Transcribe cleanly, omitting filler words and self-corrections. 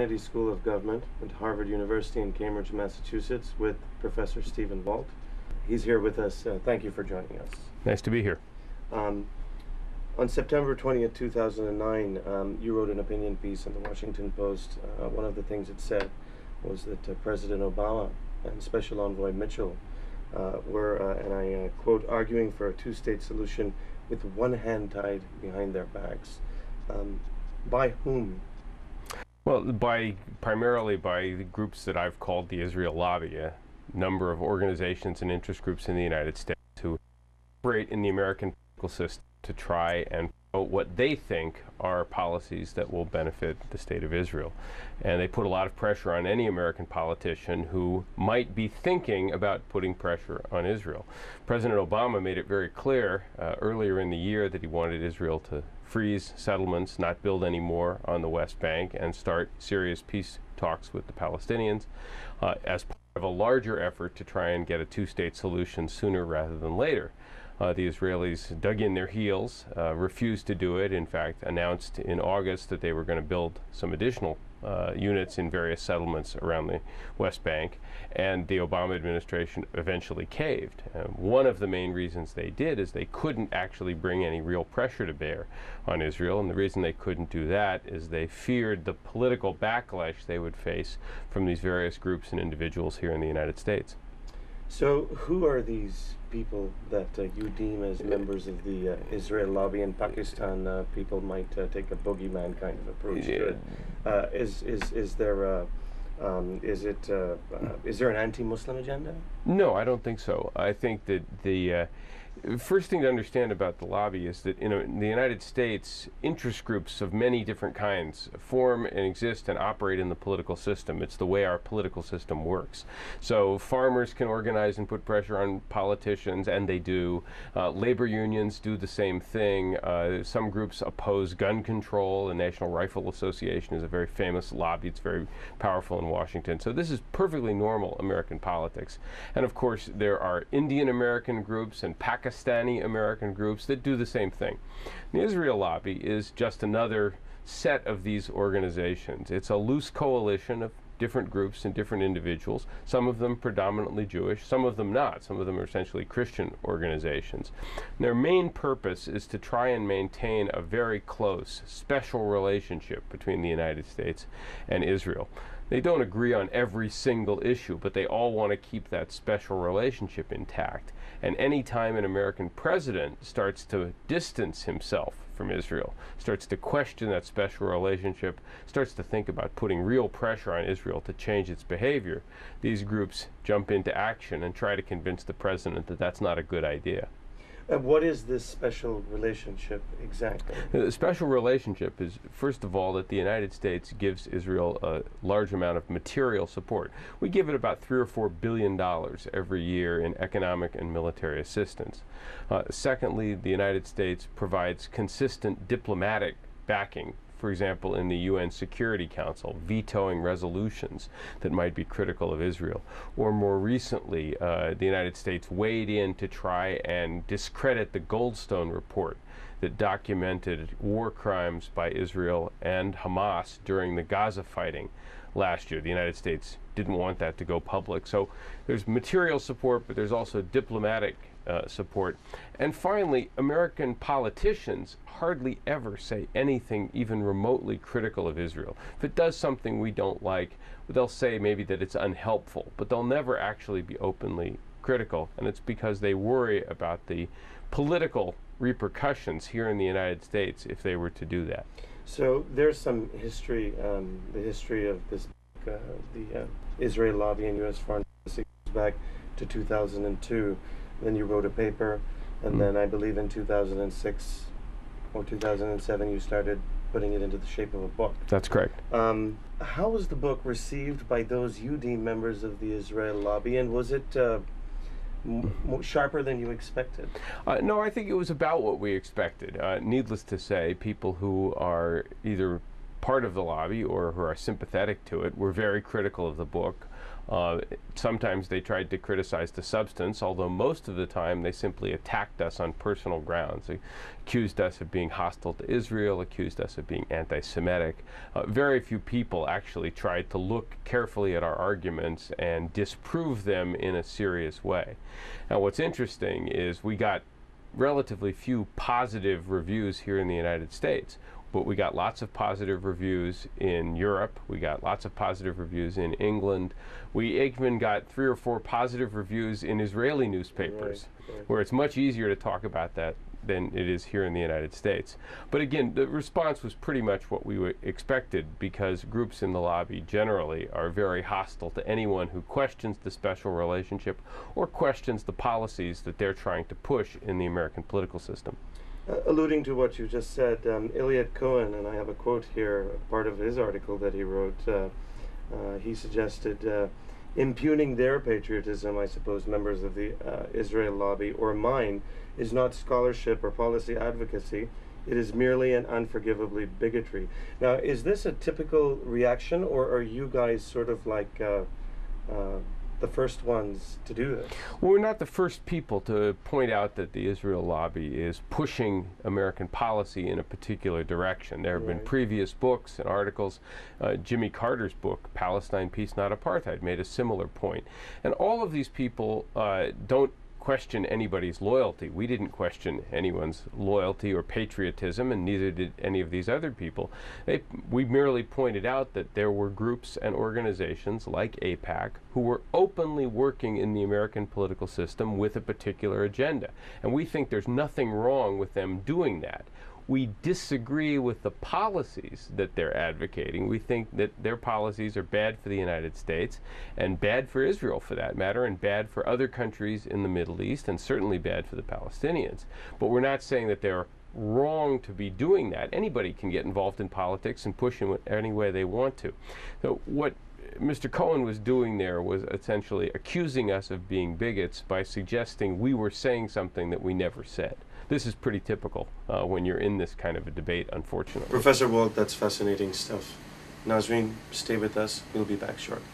Kennedy School of Government at Harvard University in Cambridge, Massachusetts, with Professor Stephen Walt. He's here with us. Thank you for joining us. Nice to be here. On September 20th, 2009, you wrote an opinion piece in the Washington Post. One of the things it said was that President Obama and Special Envoy Mitchell were, and I quote, arguing for a two-state solution with one hand tied behind their backs. By whom? Well, primarily by the groups that I've called the Israel lobby, a number of organizations and interest groups in the United States who operate in the American political system to try and promote what they think are policies that will benefit the state of Israel. And they put a lot of pressure on any American politician who might be thinking about putting pressure on Israel. President Obama made it very clear earlier in the year that he wanted Israel to freeze settlements, not build any more on the West Bank, and start serious peace talks with the Palestinians as part of a larger effort to try and get a two-state solution sooner rather than later. The Israelis dug in their heels, refused to do it, in fact announced in August that they were going to build some additional units in various settlements around the West Bank, and the Obama administration eventually caved. One of the main reasons they did is they couldn't actually bring any real pressure to bear on Israel, and the reason they couldn't do that is they feared the political backlash they would face from these various groups and individuals here in the United States. So who are these people that you deem as members of the Israel lobby? In Pakistan, people might take a boogeyman kind of approach to it. Is there an anti-Muslim agenda? No, I don't think so. I think that the first thing to understand about the lobby is that in the United States, interest groups of many different kinds form and exist and operate in the political system. It's the way our political system works. So farmers can organize and put pressure on politicians, and they do. Labor unions do the same thing. Some groups oppose gun control. The National Rifle Association is a very famous lobby. It's very powerful in Washington. So this is perfectly normal American politics. And of course, there are Indian American groups and Pakistani American groups that do the same thing. The Israel lobby is just another set of these organizations. It's a loose coalition of different groups and different individuals, some of them predominantly Jewish, some of them not. Some of them are essentially Christian organizations. And their main purpose is to try and maintain a very close, special relationship between the United States and Israel. They don't agree on every single issue, but they all want to keep that special relationship intact. And any time an American president starts to distance himself from Israel, starts to question that special relationship, starts to think about putting real pressure on Israel to change its behavior, these groups jump into action and try to convince the president that that's not a good idea. What is this special relationship exactly? The special relationship is, first of all, that the United States gives Israel a large amount of material support. We give it about $3 or $4 billion every year in economic and military assistance. Secondly, the United States provides consistent diplomatic backing. For example, in the UN Security Council, vetoing resolutions that might be critical of Israel. Or more recently, the United States weighed in to try and discredit the Goldstone report that documented war crimes by Israel and Hamas during the Gaza fighting last year. The United States didn't want that to go public. So there's material support, but there's also diplomatic support. And finally, American politicians hardly ever say anything even remotely critical of Israel. If it does something we don't like, they'll say maybe that it's unhelpful, but they'll never actually be openly critical. And it's because they worry about the political repercussions here in the United States if they were to do that. So there's some history, the history of this, the Israel lobby and U.S. foreign policy goes back to 2002. Then you wrote a paper, and then I believe in 2006 or 2007 you started putting it into the shape of a book. That's correct. How was the book received by those you deem members of the Israel lobby, and was it sharper than you expected? No, I think it was about what we expected. Needless to say, people who are either part of the lobby or who are sympathetic to it were very critical of the book. Sometimes they tried to criticize the substance, although most of the time they simply attacked us on personal grounds. They accused us of being hostile to Israel, accused us of being anti-Semitic. Very few people actually tried to look carefully at our arguments and disprove them in a serious way. Now, what's interesting is we got relatively few positive reviews here in the United States, but we got lots of positive reviews in Europe. We got lots of positive reviews in England. We even got 3 or 4 positive reviews in Israeli newspapers, where it's much easier to talk about that than it is here in the United States. But again, the response was pretty much what we expected, because groups in the lobby generally are very hostile to anyone who questions the special relationship or questions the policies that they're trying to push in the American political system. Alluding to what you just said, Eliot Cohen, and I have a quote here, part of his article that he wrote, he suggested impugning their patriotism, I suppose, members of the Israel lobby, or mine, is not scholarship or policy advocacy. It is merely an unforgivably bigotry. Now, is this a typical reaction, or are you guys sort of like the first ones to do this? Well, we're not the first people to point out that the Israel lobby is pushing American policy in a particular direction. There have been previous books and articles. Jimmy Carter's book, Palestine, Peace, Not Apartheid, made a similar point. And all of these people don't question anybody's loyalty. We didn't question anyone's loyalty or patriotism, and neither did any of these other people. We merely pointed out that there were groups and organizations like AIPAC who were openly working in the American political system with a particular agenda. And we think there's nothing wrong with them doing that. We disagree with the policies that they're advocating. We think that their policies are bad for the United States, and bad for Israel for that matter, and bad for other countries in the Middle East, and certainly bad for the Palestinians. But we're not saying that they're wrong to be doing that. Anybody can get involved in politics and push in any way they want to. So what Mr. Cohen was doing there was essentially accusing us of being bigots by suggesting we were saying something that we never said. This is pretty typical when you're in this kind of a debate, unfortunately. Professor Walt, that's fascinating stuff. Nazreen, stay with us. We'll be back shortly.